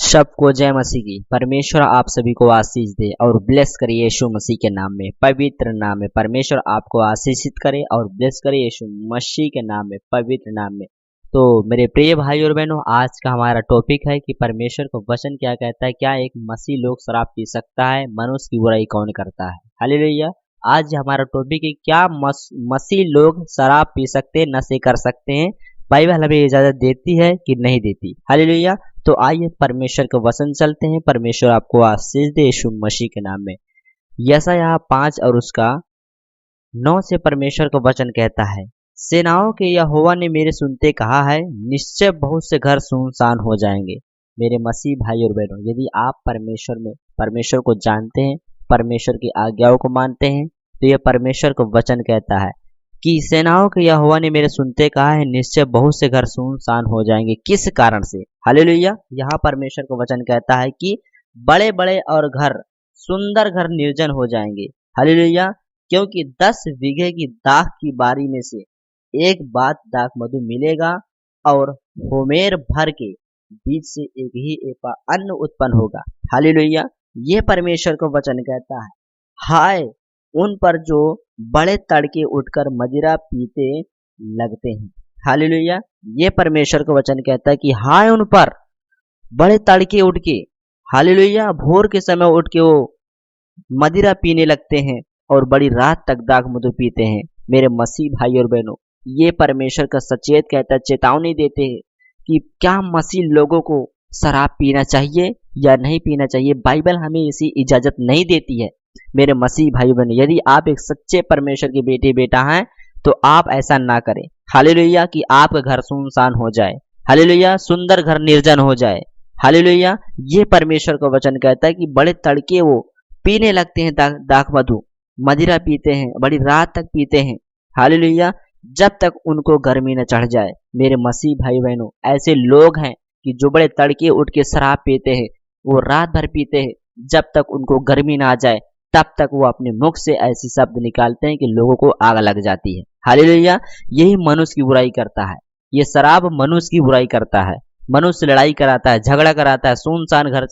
सबको जय मसीह की। परमेश्वर आप सभी को आशीष दे और ब्लेस करे यीशु मसीह के नाम में, पवित्र नाम में। परमेश्वर आपको आशीषित करे और ब्लेस करे यीशु मसीह के नाम में, पवित्र नाम में। तो मेरे प्रिय भाई और बहनों, आज का हमारा टॉपिक है कि परमेश्वर को वचन क्या कहता है। क्या एक मसीह लोग शराब पी सकता है? मनुष्य की बुराई कौन करता है? हालेलुया। आज हमारा टॉपिक है, क्या मसीह लोग शराब पी सकते हैं, नशे कर सकते हैं? बाइबल हमें इजाजत देती है कि नहीं देती? हालेलुया। तो आइए परमेश्वर के वचन चलते हैं। परमेश्वर आपको आशीष दे यीशु मसीह के नाम में। यशायाह 5 और उसका 9 से परमेश्वर का वचन कहता है, सेनाओं के यहोवा ने मेरे सुनते कहा है, निश्चय बहुत से घर सुनसान हो जाएंगे। मेरे मसीह भाई और बहनों, यदि आप परमेश्वर को जानते हैं, परमेश्वर की आज्ञाओं को मानते हैं, तो यह परमेश्वर का वचन कहता है कि सेनाओं के यहोवा ने मेरे सुनते कहा है, निश्चय बहुत से घर सुनसान हो जाएंगे। किस कारण से? हालेलुया। यहाँ परमेश्वर का वचन कहता है कि बड़े बड़े और घर, सुंदर घर निर्जन हो जाएंगे। हालेलुया। क्योंकि 10 बीघे की दाख की बारी में से एक बात दाख मधु मिलेगा और होमेर भर के बीच से एक ही एपा अन्न उत्पन्न होगा। हालेलुया। ये परमेश्वर का वचन कहता है। हाय उन पर जो बड़े तड़के उठकर मदिरा पीते लगते हैं। हालेलुया। ये परमेश्वर का वचन कहता है कि हाय उन पर बड़े तड़के उठ के, हालेलुया, भोर के समय उठ के वो मदिरा पीने लगते हैं और बड़ी रात तक दाख मधु पीते हैं। मेरे मसीह भाई और बहनों, ये परमेश्वर का सचेत कहता है, चेतावनी देते हैं कि क्या मसीह लोगों को शराब पीना चाहिए या नहीं पीना चाहिए। बाइबल हमें इसी इजाजत नहीं देती है। मेरे मसीह भाई बहन, यदि आप एक सच्चे परमेश्वर के बेटे बेटा हैं तो आप ऐसा ना करें। हालेलुया। कि आपका घर सुनसान हो जाए। हालेलुया। सुंदर घर निर्जन हो जाए। हालेलुया। ये परमेश्वर का वचन कहता है कि बड़े तड़के वो पीने लगते हैं दाख मधु, मदिरा पीते हैं, बड़ी रात तक पीते हैं। हालेलुया। जब तक उनको गर्मी न चढ़ जाए। मेरे मसीह भाई बहनों, ऐसे लोग हैं कि जो बड़े तड़के उठ के शराब पीते हैं, वो रात भर पीते हैं, जब तक उनको गर्मी ना आ जाए तब तक वो अपने मुख से ऐसी शब्द निकालते हैं कि लोगों को आग लग जाती है। हालेलुया। यही मनुष्य की बुराई करता है। ये शराब मनुष्य की बुराई करता है। मनुष्य लड़ाई कराता है, झगड़ा कराता है, सुनसान घर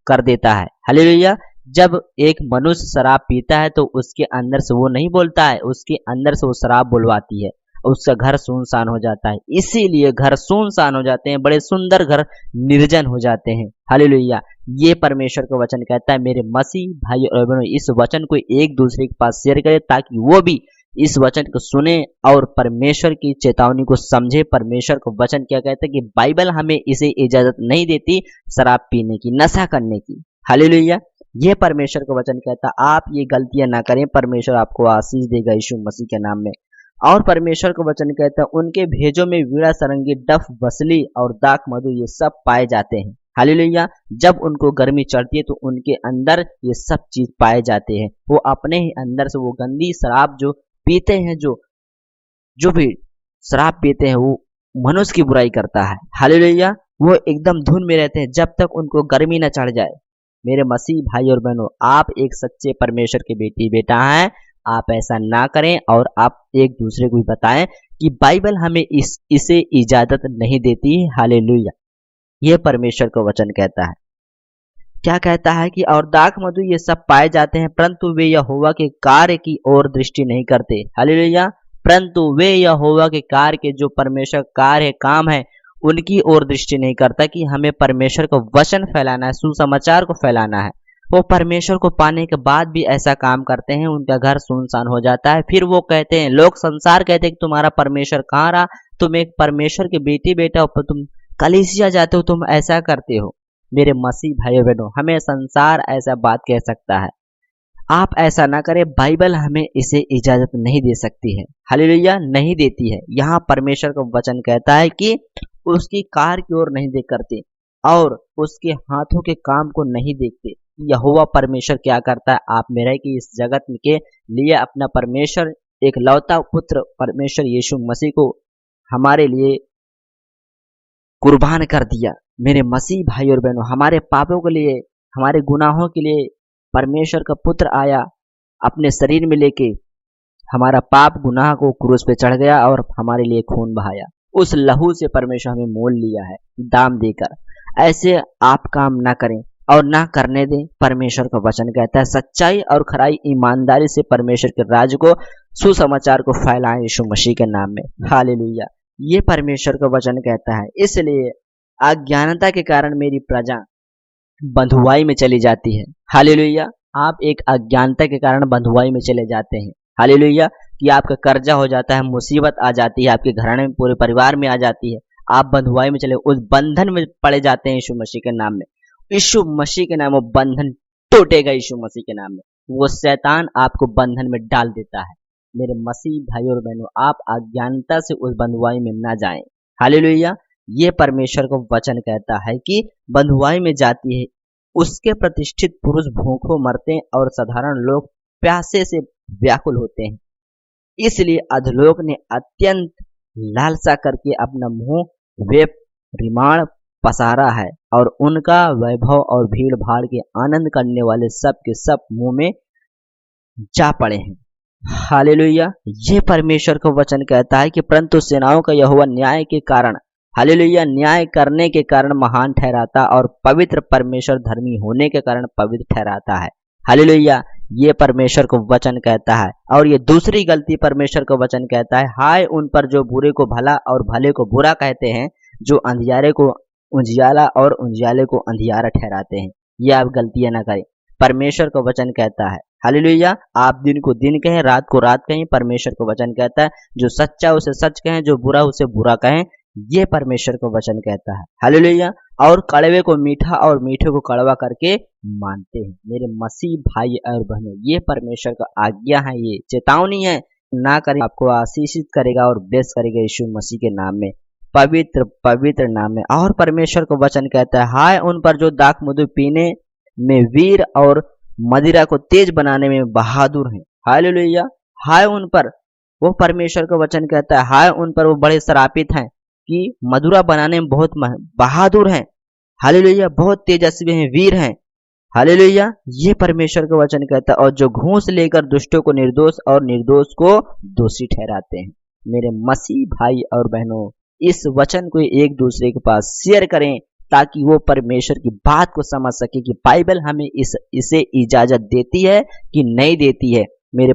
कर देता है। हालेलुया। जब एक मनुष्य शराब पीता है तो उसके अंदर से वो नहीं बोलता है, उसके अंदर से वो शराब बुलवाती है, उसका घर सुनसान हो जाता है। इसीलिए घर सुनसान हो जाते हैं, बड़े सुंदर घर निर्जन हो जाते हैं। हालेलुया। ये परमेश्वर का वचन कहता है। मेरे मसीह भाई और बहनों, इस वचन को एक दूसरे के पास शेयर करें ताकि वो भी इस वचन को सुने और परमेश्वर की चेतावनी को समझे। परमेश्वर का वचन क्या कहता है कि बाइबल हमें इसे इजाजत नहीं देती शराब पीने की, नशा करने की। हालेलुया। ये परमेश्वर का वचन कहता है। आप ये गलतियां ना करें, परमेश्वर आपको आशीष देगा यीशु मसीह के नाम में। और परमेश्वर का वचन कहता है, उनके भेजों में वीणा, सरंगी, डफ, बसली और दाख मधु ये सब पाए जाते हैं। हालेलुया। जब उनको गर्मी चढ़ती है तो उनके अंदर ये सब चीज पाए जाते हैं। वो अपने ही अंदर से वो गंदी शराब जो पीते हैं, जो भी शराब पीते हैं, वो मनुष्य की बुराई करता है। हालेलुया। वो एकदम धुन में रहते हैं जब तक उनको गर्मी न चढ़ जाए। मेरे मसीह भाई और बहनों, आप एक सच्चे परमेश्वर के बेटी बेटा हैं, आप ऐसा ना करें और आप एक दूसरे को भी बताएं कि बाइबल हमें इसे इजाजत नहीं देती। हालेलुया। ये परमेश्वर का वचन कहता है। क्या कहता है कि और दाख मधु ये सब पाए जाते हैं, परंतु वे यहोवा के कार्य की ओर दृष्टि नहीं करते। हालेलुया। परंतु वे यहोवा के कार्य के, जो परमेश्वर कार्य है, काम है, उनकी ओर दृष्टि नहीं करता कि हमें परमेश्वर को वचन फैलाना है, सुसमाचार को फैलाना है। वो परमेश्वर को पाने के बाद भी ऐसा काम करते हैं, उनका घर सुनसान हो जाता है। फिर वो कहते हैं, लोग संसार कहते हैं कि तुम्हारा परमेश्वर कहाँ रहा, तुम एक परमेश्वर के बेटी बेटा हो, तुम कलीसिया जाते हो, तुम ऐसा करते हो। मेरे मसीह भाई बहनों, हमें संसार ऐसा बात कह सकता है, आप ऐसा ना करें। बाइबल हमें इसे इजाजत नहीं दे सकती है। हालेलुया। नहीं देती है। यहाँ परमेश्वर का वचन कहता है कि उसकी कार की ओर नहीं देख करते और उसके हाथों के काम को नहीं देखते। यहोवा परमेश्वर क्या करता है? आप मेरा कि इस जगत के लिए अपना परमेश्वर, एक लौता पुत्र परमेश्वर यीशु मसीह को हमारे लिए कुर्बान कर दिया। मेरे मसीह भाई और बहनों, हमारे पापों के लिए, हमारे गुनाहों के लिए परमेश्वर का पुत्र आया, अपने शरीर में लेके हमारा पाप गुनाह को क्रूस पे चढ़ गया और हमारे लिए खून बहाया। उस लहू से परमेश्वर हमें मोल लिया है दाम देकर। ऐसे आप काम ना करें और ना करने दें। परमेश्वर का वचन कहता है सच्चाई और खराई ईमानदारी से परमेश्वर के राज्य को, सुसमाचार को फैलाएं यीशु मसीह के नाम में। हालेलुया। ये परमेश्वर का वचन कहता है। इसलिए अज्ञानता के कारण मेरी प्रजा बंधुआई में चली जाती है। हालेलुया। आप एक अज्ञानता के कारण बंधुआई में चले जाते हैं। हालेलुया। कि आपका कर्जा हो जाता है, मुसीबत आ जाती है, आपके घराने में, पूरे परिवार में आ जाती है, आप बंधुआई में चले, उस बंधन में पड़े जाते हैं यीशु मसीह के नाम में। यीशु मसीह के नाम वो बंधन टूटेगा यीशु मसीह के नाम में। वो शैतान आपको बंधन में डाल देता है। मेरे मसीह भाई और बहनों, आप अज्ञानता से उस बंधुआई में ना जाएं। हालेलुया। ये परमेश्वर को वचन कहता है कि बंधुआई में जाती है उसके प्रतिष्ठित पुरुष भूखों मरते हैं और साधारण लोग प्यासे से व्याकुल होते हैं। इसलिए अधलोक ने अत्यंत लालसा करके अपना मुंह वे रिमाण पसारा है और उनका वैभव और भीड़ भाड़ के आनंद करने वाले सब के सब मुंह में जा पड़े हैं। हालेलुया। ये परमेश्वर का वचन कहता है कि परंतु सेनाओं का यहोवा न्याय के कारण, हालेलुया, न्याय करने के कारण महान ठहराता और पवित्र परमेश्वर धर्मी होने के कारण पवित्र ठहराता है। हालेलुया। ये परमेश्वर को वचन कहता है। और ये दूसरी गलती परमेश्वर को वचन कहता है, हाय उन पर जो बुरे को भला और भले को बुरा कहते हैं, जो अंधियारे को उजियाला और उजियाले को अंधियारा ठहराते हैं। ये आप गलतियां ना करें। परमेश्वर का वचन कहता है, हालेलुया, आप दिन को दिन कहें, रात को रात कहें। परमेश्वर का वचन कहता है जो सच्चा उसे सच कहें, जो बुरा उसे बुरा कहें। ये परमेश्वर का वचन कहता है। हालेलुया। और कड़वे को मीठा और मीठे को कड़वा करके मानते हैं। मेरे मसीह भाई और बहनों, ये परमेश्वर का आज्ञा है, ये चेतावनी है। ना करें, आपको आशीषित करेगा और ब्लेस करेगा यीशु मसीह के नाम में, पवित्र पवित्र नाम में। और परमेश्वर का वचन कहता है, हाय उन पर जो दाख मधु पीने में वीर और मदिरा को तेज बनाने में बहादुर हैं। हालेलुया। हाय उन पर, वो परमेश्वर का वचन कहता है, हाय उन पर वो बड़े श्रापित हैं कि मधुरा बनाने में बहुत बहादुर हैं। हालेलुया। बहुत तेजस्वी हैं, वीर हैं। हालेलुया। ये परमेश्वर का वचन कहता है। और जो घूस लेकर दुष्टों को निर्दोष और निर्दोष को दोषी ठहराते हैं। मेरे मसीह भाई और बहनों, इस वचन को एक दूसरे के पास शेयर करें ताकि वो परमेश्वर की बात को समझ सके कि बाइबल हमें इसे इजाजत देती है कि नहीं देती है। मेरे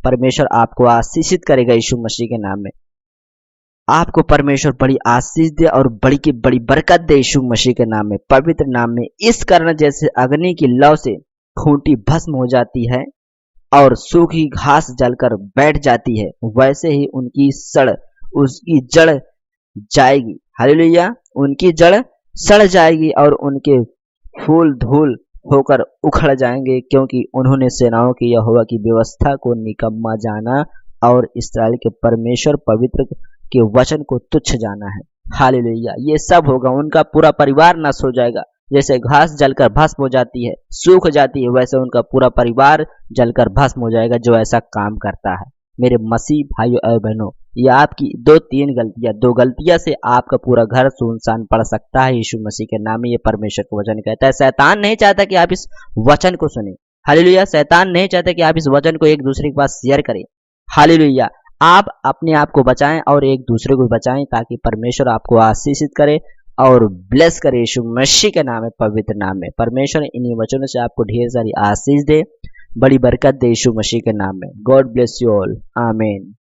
परमेश्वर आपको आशीषित करेगा यीशु मसीह के नाम में। आपको परमेश्वर बड़ी आशीष दे और बड़ी की बड़ी बरकत दे यीशु मसीह के नाम में, पवित्र नाम में। इस कारण जैसे अग्नि की लौ से खूंटी भस्म हो जाती है और सूखी घास जलकर बैठ जाती है, वैसे ही उसकी जड़ जाएगी। हालेलुया। उनकी जड़ सड़ जाएगी और उनके फूल धूल होकर उखड़ जाएंगे, क्योंकि उन्होंने सेनाओं की यहोवा की व्यवस्था को निकम्मा जाना और इस्राएल के परमेश्वर पवित्र के वचन को तुच्छ जाना है। हालेलुया। ये सब होगा, उनका पूरा परिवार नष्ट हो जाएगा। जैसे घास जलकर भस्म हो जाती है, सूख जाती है, वैसे उनका पूरा परिवार जलकर भस्म हो जाएगा जो ऐसा काम करता है। मेरे मसीह भाइयों और बहनों, ये आपकी दो गलतियां से आपका पूरा घर सुनसान पड़ सकता है यीशु मसीह के नाम में। ये परमेश्वर का वचन कहता है। शैतान नहीं चाहता कि आप इस वचन को सुने। हालेलुया। शैतान नहीं चाहता कि आप इस वचन को एक दूसरे के पास शेयर करें। हालेलुया। आप अपने आप को बचाएं और एक दूसरे को बचाएं ताकि परमेश्वर आपको आशीषित करे और ब्लेस करे यीशु मसीह के नाम में, पवित्र नाम में। परमेश्वर इन्हीं वचनों से आपको ढेर सारी आशीष दे, बड़ी बरकत दे यीशु मसीह के नाम में। God bless you all. आमीन।